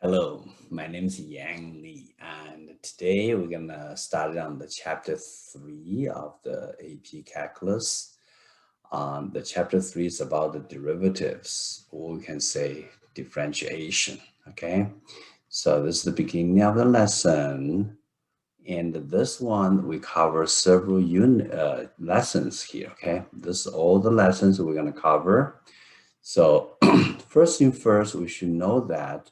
Hello, my name is Yang Li, and today we're gonna start on the chapter 3 of the AP Calculus. The chapter 3 is about the derivatives, or we can say differentiation. Okay, so this is the beginning of the lesson, and this one we cover several lessons here. Okay, this is all the lessons we're gonna cover. So first thing first, we should know that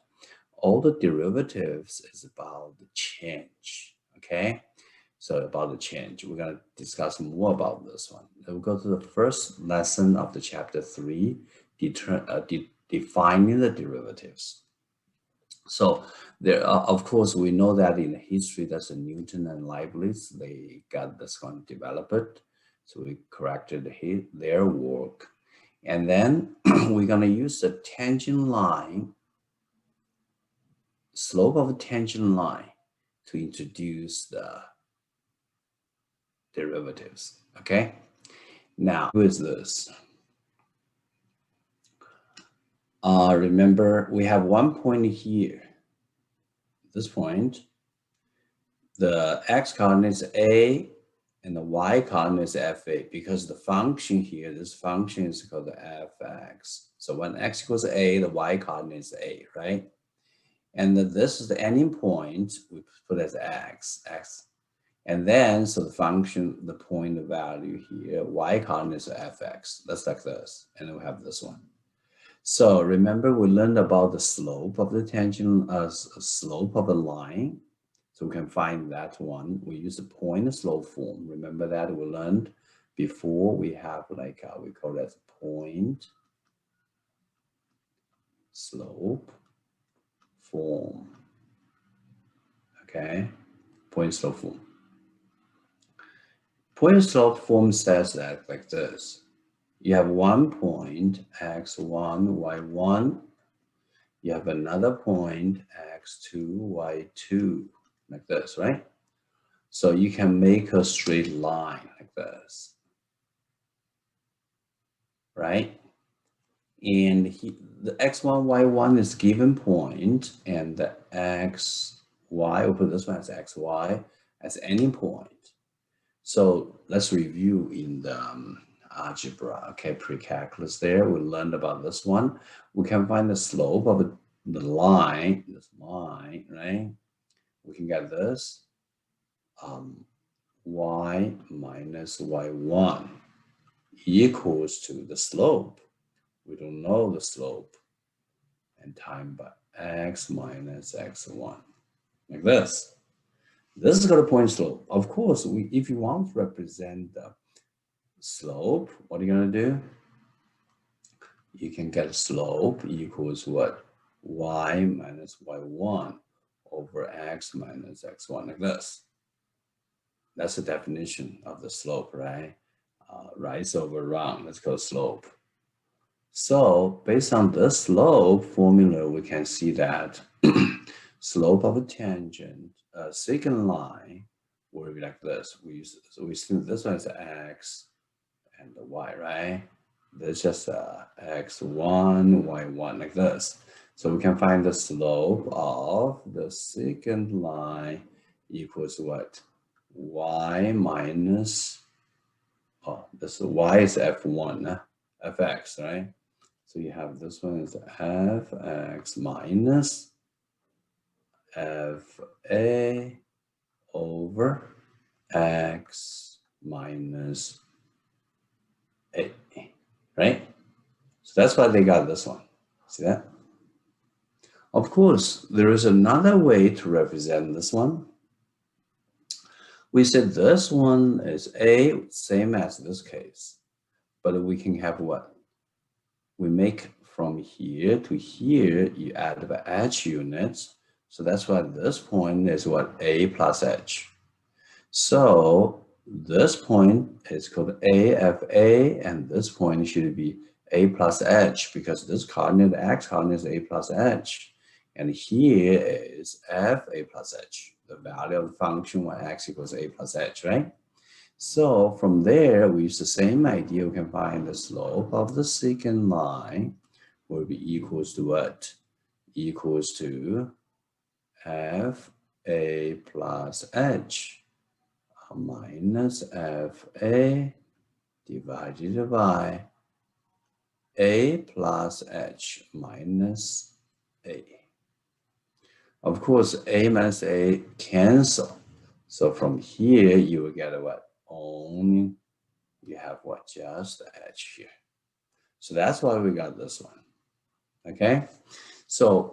all the derivatives is about the change, okay? So about the change, we're gonna discuss more about this one. Then we'll go to the first lesson of the chapter 3, defining the derivatives. So there are, of course, we know that in history, that's Newton and Leibniz, they got this one developed. So we corrected their work. And then we're gonna use the tangent line, slope of a tangent line, to introduce the derivatives. Okay, now who is this? Remember, we have one point here. This point, the x coordinate is a and the y coordinate is fa, because the function here, this function is called the fx. So when x equals a, the y coordinate is a, right? And this is the ending point, we put as x. And then, so the function, the point value here, y coordinate is fx. That's like this. And then we have this one. So remember, we learned about the slope of the tangent, slope of the line. So we can find that one. We use the point slope form. Remember that we learned before. We have like, we call that point slope form. Okay, point slope form. Point slope form says that like this. You have one point, x1, y1. You have another point, x2, y2, like this, right? So you can make a straight line like this, right? And the x1, y1 is given point, and the xy, we'll put this one as xy, as any point. So let's review in the algebra, okay, pre-calculus there. We learned about this one. We can find the slope of the line, this line, right? We can get this, y minus y1 equals to the slope. We don't know the slope, and time by x minus x1, like this. This is called a point slope. Of course, if you want to represent the slope, what are you going to do? You can get slope equals what? Y minus y1 over x minus x1, like this. That's the definition of the slope, right? Rise over run, that's called slope. So based on this slope formula, we can see that slope of a tangent, secant line, will be like this. So we assume this one is x and the y, right? There's just x1, y1, like this. So we can find the slope of the secant line equals what? Y minus, this y is f1, fx, right? So you have this one is fx minus fa over x minus a, right? So that's why they got this one. See that? Of course, there is another way to represent this one. We said this one is a, same as this case, but we can have what? We make from here to here, you add the h units. So that's why this point is what? A plus h. So this point is called AFA, and this point should be A plus h, because this coordinate, x coordinate is A plus h. And here is f A plus h, the value of the function when x equals A plus h, right? So from there, we use the same idea. We can find the slope of the secant line will be equals to what? Equals to fa plus h minus fa divided by a plus h minus a. Of course, a minus a cancel. So from here, you will get what? Only you have what? Just h here. So that's why we got this one. Okay. So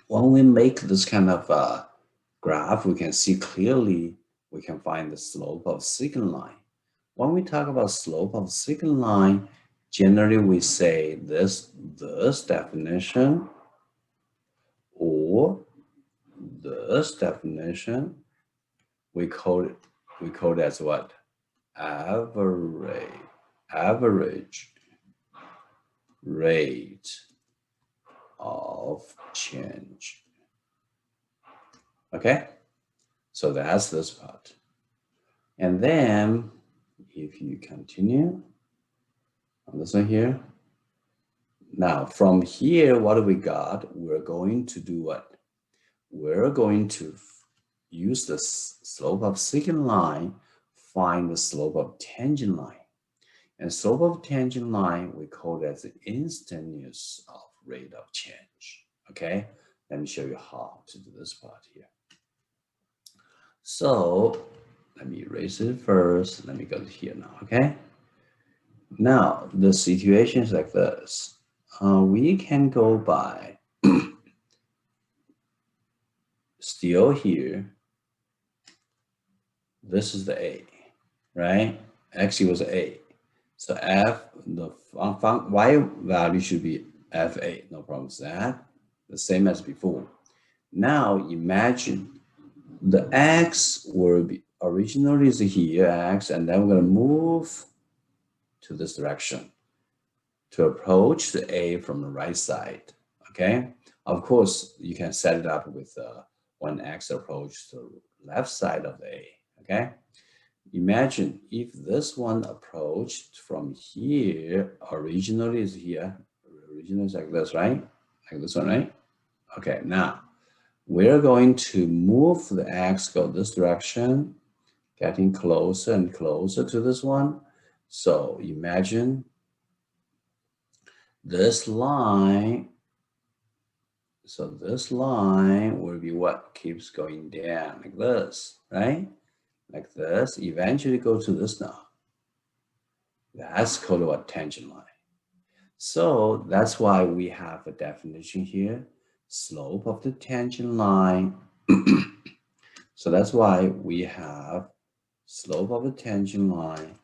when we make this kind of graph, we can see clearly, we can find the slope of secant line. When we talk about slope of secant line, generally we say this definition or this definition, we code as what? Average rate of change. Okay, so that's this part. And then if you continue on this one here, now from here, what do we got? We're going to do what? We're going to use the slope of secant line, find the slope of tangent line. And slope of tangent line, we call that the instantaneous of rate of change. Okay, let me show you how to do this part here. So let me erase it first. Let me go here now, okay? Now, the situation is like this. We can go by still here. This is the A, right? X equals A. So F, the Y value should be FA, no problem with that. The same as before. Now imagine the X will be originally is here, X, and then we're gonna move to this direction to approach the A from the right side, okay? Of course, you can set it up with when X approaches the left side of the A, okay? Imagine if this one approached from here, originally is here, originally is like this, right? Like this one, right? Okay, now we're going to move the X, go this direction, getting closer and closer to this one. So imagine this line, so this line will be what keeps going down like this, right? Like this, eventually go to this now. That's called what? Tangent line. So that's why we have a definition here, slope of the tangent line. So that's why we have slope of the tangent line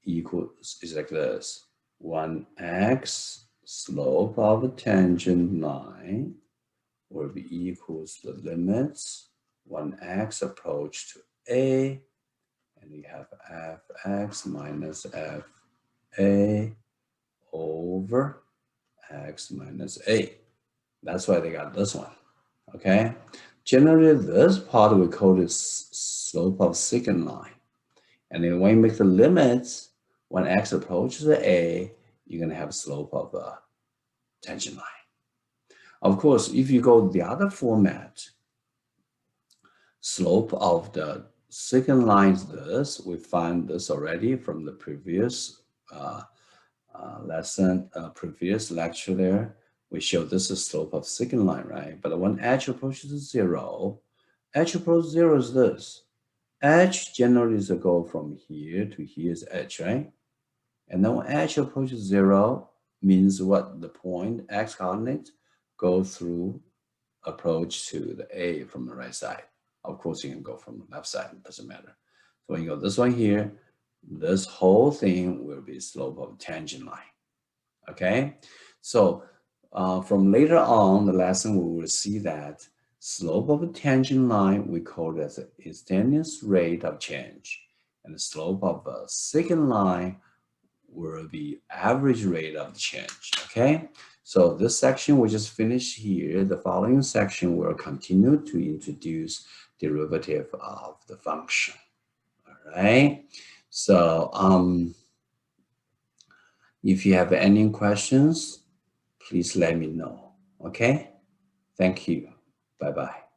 equals, is like this, 1x slope of a tangent line will be equals the limits 1x approach to A, and we have fx minus fa over x minus a. That's why they got this one, okay? Generally, this part we call this slope of secant line. And then when you make the limits, when x approaches the A, you're gonna have a slope of a tangent line. Of course, if you go the other format, slope of the secant line is this. We find this already from the previous previous lecture there. We showed this is slope of secant line, right? But when h approaches 0, h approaches 0 is this. H generally is a go from here to here is h, right? And then when h approaches 0, means what? The point x coordinate go through approach to the A from the right side. Of course, you can go from the left side, it doesn't matter. So when you go this one here, this whole thing will be slope of tangent line, okay? So from later on the lesson, we will see that slope of a tangent line, we call it as the instantaneous rate of change. And the slope of a secant line will be average rate of change, okay? So this section we just finished here. The following section will continue to introduce derivative of the function, all right? So if you have any questions, please let me know, okay? Thank you. Bye-bye.